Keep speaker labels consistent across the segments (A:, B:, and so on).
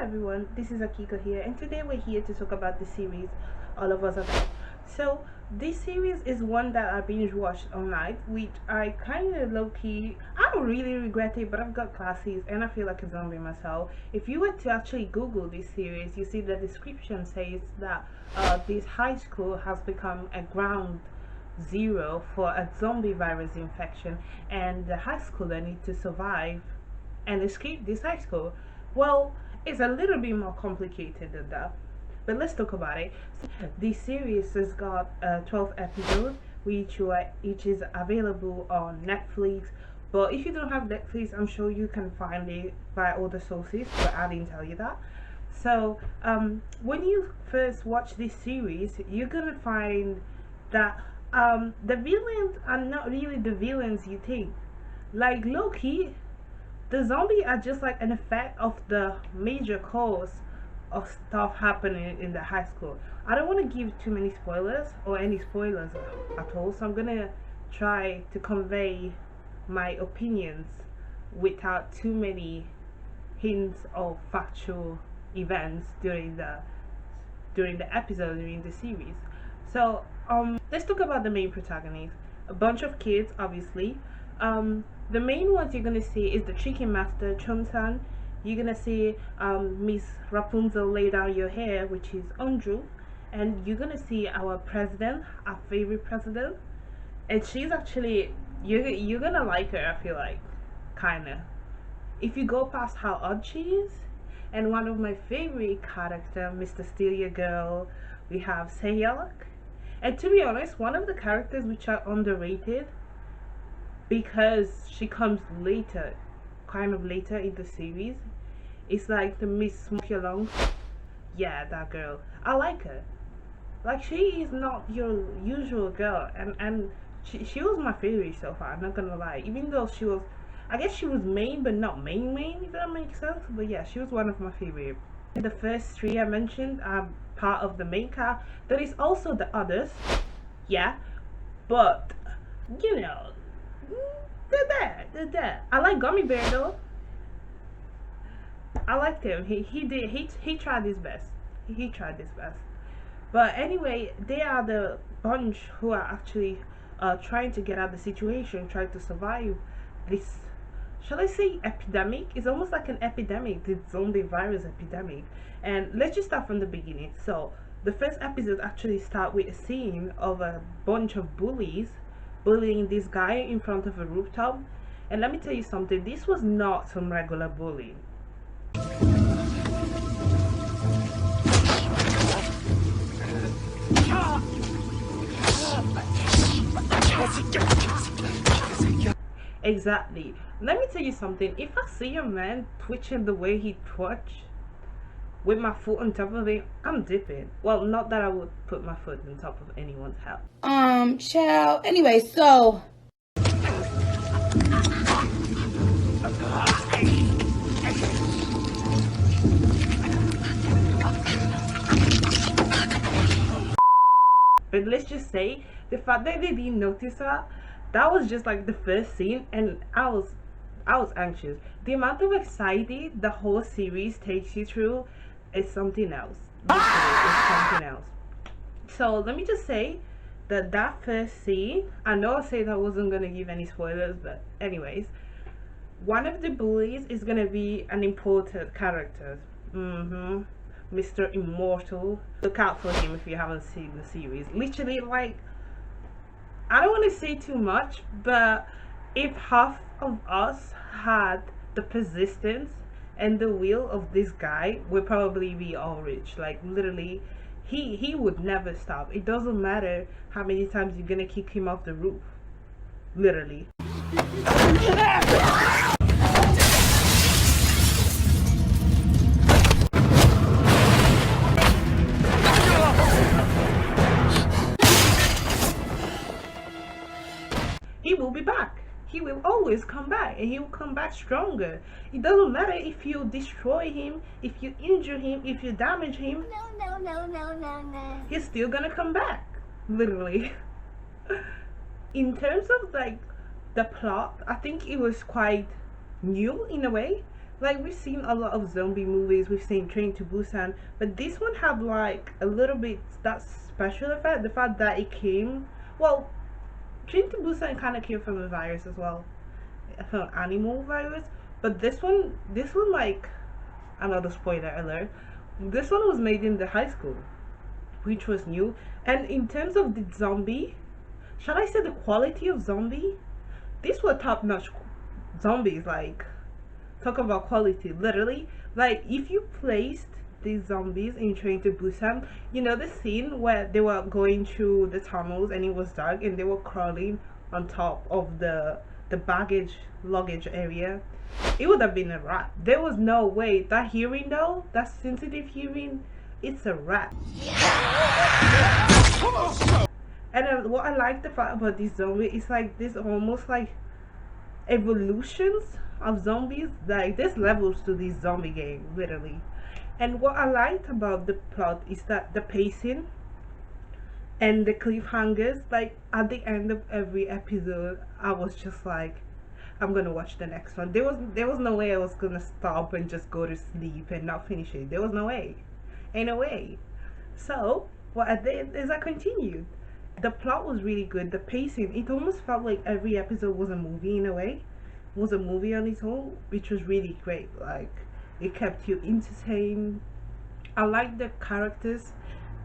A: everyone, this is Akiko here, and today we're here to talk about the series All of Us Are Dead. So, this series is one that I binge watched all night, which I kind of low key, I don't really regret it, but I've got classes and I feel like a zombie myself. If you were to actually Google this series, you see the description says that this high school has become a ground zero for a zombie virus infection, and the high schooler need to survive and escape this high school. Well, it's a little bit more complicated than that, but let's talk about it. So, this series has got 12 episodes, which is available on Netflix. But if you don't have Netflix, I'm sure you can find it via other sources, but I didn't tell you that. So, when you first watch this series, you're gonna find that the villains are not really the villains you think. Like Loki, the zombie are just like an effect of the major cause of stuff happening in the high school. I don't want to give too many spoilers or any spoilers at all, so I'm gonna try to convey my opinions without too many hints of factual events during the episode, during the series. So let's talk about the main protagonist. A bunch of kids, obviously. The main ones you're gonna see is the chicken master Chun-san. You're gonna see Miss Rapunzel lay down your hair, which is Andrew, and you're gonna see our president, our favorite president, and she's actually you're gonna like her. I feel like, kinda. If you go past how odd she is, and one of my favorite character, Mr. Steal Your Girl, we have Seyok, and to be honest, one of the characters which are underrated, because she comes later, kind of later in the series. It's like the Miss Smoky Along. Yeah, that girl. I like her. Like, she is not your usual girl, and she was my favorite so far, I'm not gonna lie. Even though she was, I guess she was main, but not main, if that makes sense. But yeah, she was one of my favorite. The first three I mentioned are part of the main cast. There is also the others, yeah, but you know, they're there. I like Gummy Bear though. I liked him. He tried his best. He tried his best. But anyway, they are the bunch who are actually trying to get out of the situation, trying to survive this, shall I say, epidemic? It's almost like an epidemic, the zombie virus epidemic. And let's just start from the beginning. So the first episode actually start with a scene of a bunch of bullies bullying this guy in front of a rooftop. And let me tell you something, this was not some regular bullying. Exactly. Let me tell you something, if I see a man twitching the way he twitched with my foot on top of it, I'm dipping. Well, not that I would put my foot on top of anyone's house.
B: Child. Anyway, so
A: but let's just say the fact that they didn't notice that was just like the first scene, and I was anxious. The amount of anxiety the whole series takes you through is something else. Literally, it's something else. So let me just say that first scene, I know I said I wasn't gonna give any spoilers, but anyways, one of the bullies is gonna be an important character. Mr. Immortal. Look out for him if you haven't seen the series. Literally, like, I don't want to say too much, but if half of us had the persistence and the will of this guy, we'd probably be all rich. Like, literally, he would never stop. It doesn't matter how many times you're gonna kick him off the roof. Literally. He will be back. He will always come back, and he will come back stronger. It doesn't matter if you destroy him, if you injure him, if you damage him. No. He's still gonna come back. Literally. In terms of like the plot, I think it was quite new in a way. like we've seen a lot of zombie movies, we've seen Train to Busan, but this one had like a little bit that special effect, the fact that it came, well, Train to Busan kind of came from a virus as well, from animal virus, but this one like, another spoiler alert, this one was made in the high school, which was new. And in terms of the zombie, shall I say the quality of zombie, these were top-notch zombies. Like, talk about quality, literally. Like, if you placed these zombies in Train to Busan, you know the scene where they were going through the tunnels and it was dark and they were crawling on top of the baggage luggage area, it would have been a wrap. There was no way. That hearing though, that sensitive hearing, it's a wrap. And what I like the fact about this zombie is like this almost like evolutions of zombies. Like there's levels to this zombie game, literally. And what I liked about the plot is that the pacing and the cliffhangers, like at the end of every episode, I was just like, I'm gonna watch the next one. There was no way I was gonna stop and just go to sleep and not finish it. There was no way. Ain't no way. So what I did is I continued. The plot was really good. The pacing, it almost felt like every episode was a movie in a way. It was a movie on its own, which was really great. Like it kept you entertained. I like the characters.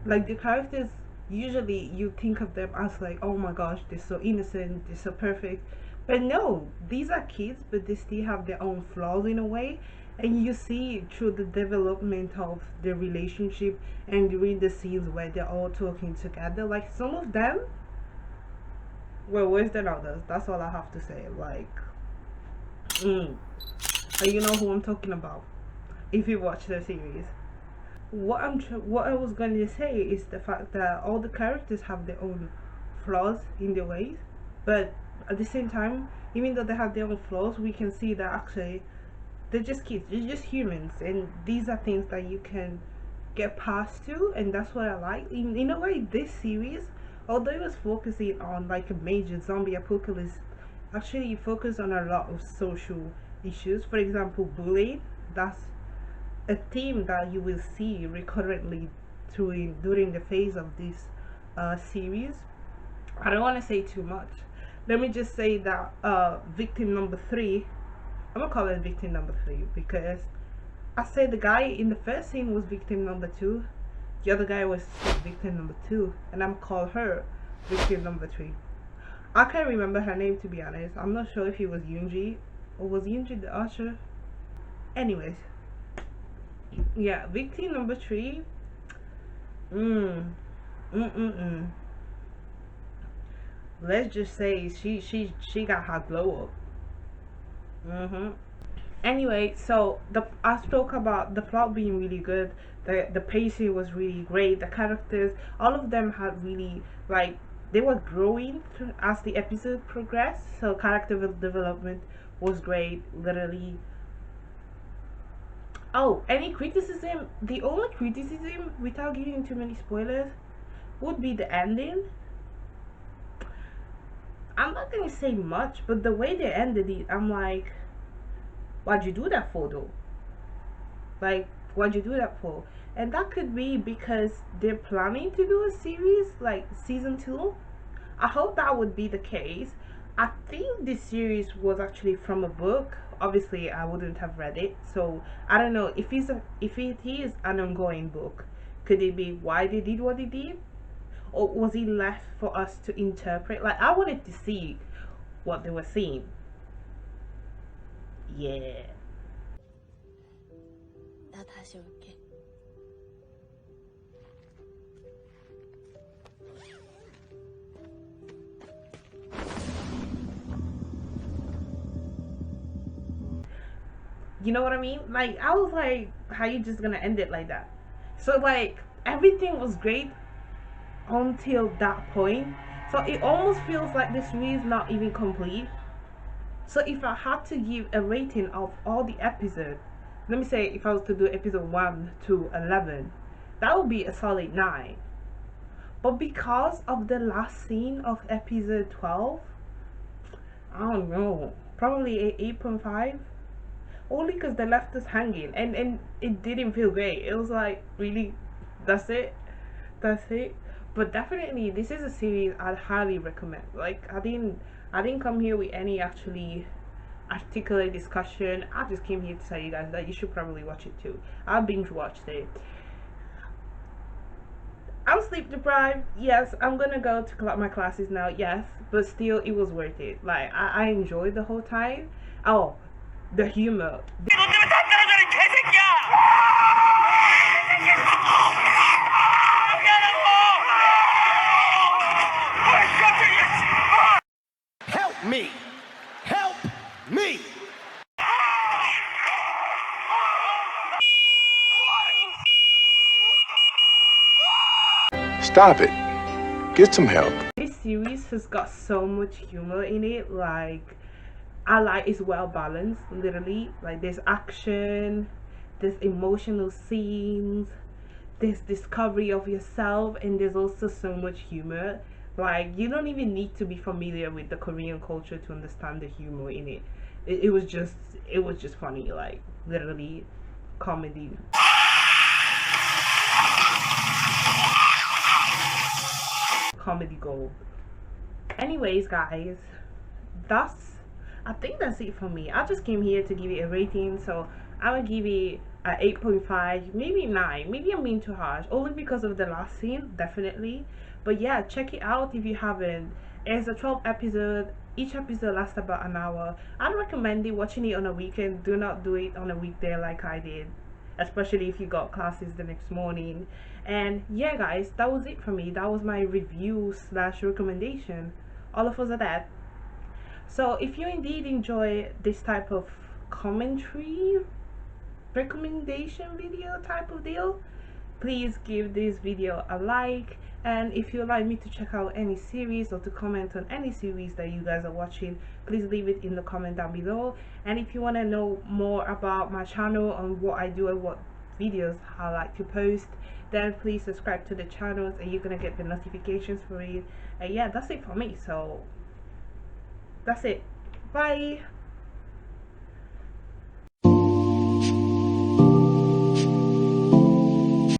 A: Like the characters, usually you think of them as like, oh my gosh, they're so innocent, they're so perfect. But no, these are kids, but they still have their own flaws in a way. And you see through the development of their relationship and during the scenes where they're all talking together. Like some of them were worse than others. That's all I have to say. Like, and you know who I'm talking about if you watch the series. What I was going to say is the fact that all the characters have their own flaws in their ways, but at the same time, even though they have their own flaws, we can see that actually they're just kids, they're just humans, and these are things that you can get past to, and that's what I like. In a way, this series, although it was focusing on like a major zombie apocalypse, actually focused on a lot of social issues. For example, bullying. That's a theme that you will see recurrently during the phase of this series. I don't want to say too much. Let me just say that victim number 3, I'm gonna call it victim number 3 because I said the guy in the first scene was victim number 2, the other guy was victim number 2, and I'm call her victim number 3. I can't remember her name, to be honest. I'm not sure if it was Yunji or was Yunji the usher. Anyways, yeah, victim number 3. Let's just say she got her glow up. Anyway, so I spoke about the plot being really good. The pacing was really great. The characters, all of them had really, like, they were growing as the episode progressed. So character development was great, literally. Oh, any criticism? The only criticism, without giving too many spoilers, would be the ending. I'm not gonna say much, but the way they ended it, I'm like, why'd you do that for though? Like, why'd you do that for? And that could be because they're planning to do a series, like season 2. I hope that would be the case. I think this series was actually from a book. Obviously, I wouldn't have read it, so I don't know if it is an ongoing book. Could it be why they did what they did, or was it left for us to interpret? Like, I wanted to see what they were seeing. Yeah.
C: 나 다시 올게.
A: You know what I mean? Like, I was like, how you just gonna end it like that? So like everything was great until that point. So it almost feels like the series not even complete. So if I had to give a rating of all the episodes, let me say if I was to do episode 1 to 11, that would be a solid 9. But because of the last scene of episode 12, I don't know, probably a 8.5. only because they left us hanging, and it didn't feel great. It was like, really, that's it, that's it. But definitely this is a series I'd highly recommend. Like, I didn't come here with any actually articulate discussion. I just came here to tell you guys that you should probably watch it too. I binge watched it. I'm sleep deprived, yes. I'm gonna go to my classes now, yes. But still, it was worth it. Like, I enjoyed the whole time. Oh, the humor.
C: Help me! Help me!
D: Stop it. Get some help.
A: This series has got so much humor in it. Like, I like it's well balanced, literally. Like, there's action, there's emotional scenes, there's discovery of yourself, and there's also so much humor. Like, you don't even need to be familiar with the Korean culture to understand the humor in it. It was just funny. Like, literally comedy. Comedy gold. Anyways, guys, I think that's it for me. I just came here to give it a rating, so I would give it a 8.5, maybe 9. Maybe I'm being too harsh, only because of the last scene, definitely. But yeah, check it out if you haven't. It's a 12 episode. Each episode lasts about an hour. I'd recommend it watching it on a weekend. Do not do it on a weekday like I did, especially if you got classes the next morning. And yeah, guys, that was it for me. That was my review slash recommendation. All of us are dead. So if you indeed enjoy this type of commentary recommendation video type of deal, please give this video a like. And if you'd like me to check out any series or to comment on any series that you guys are watching, please leave it in the comment down below. And if you want to know more about my channel and what I do and what videos I like to post, then please subscribe to the channels and you're gonna get the notifications for it. And yeah, that's it for me. So that's it. Bye.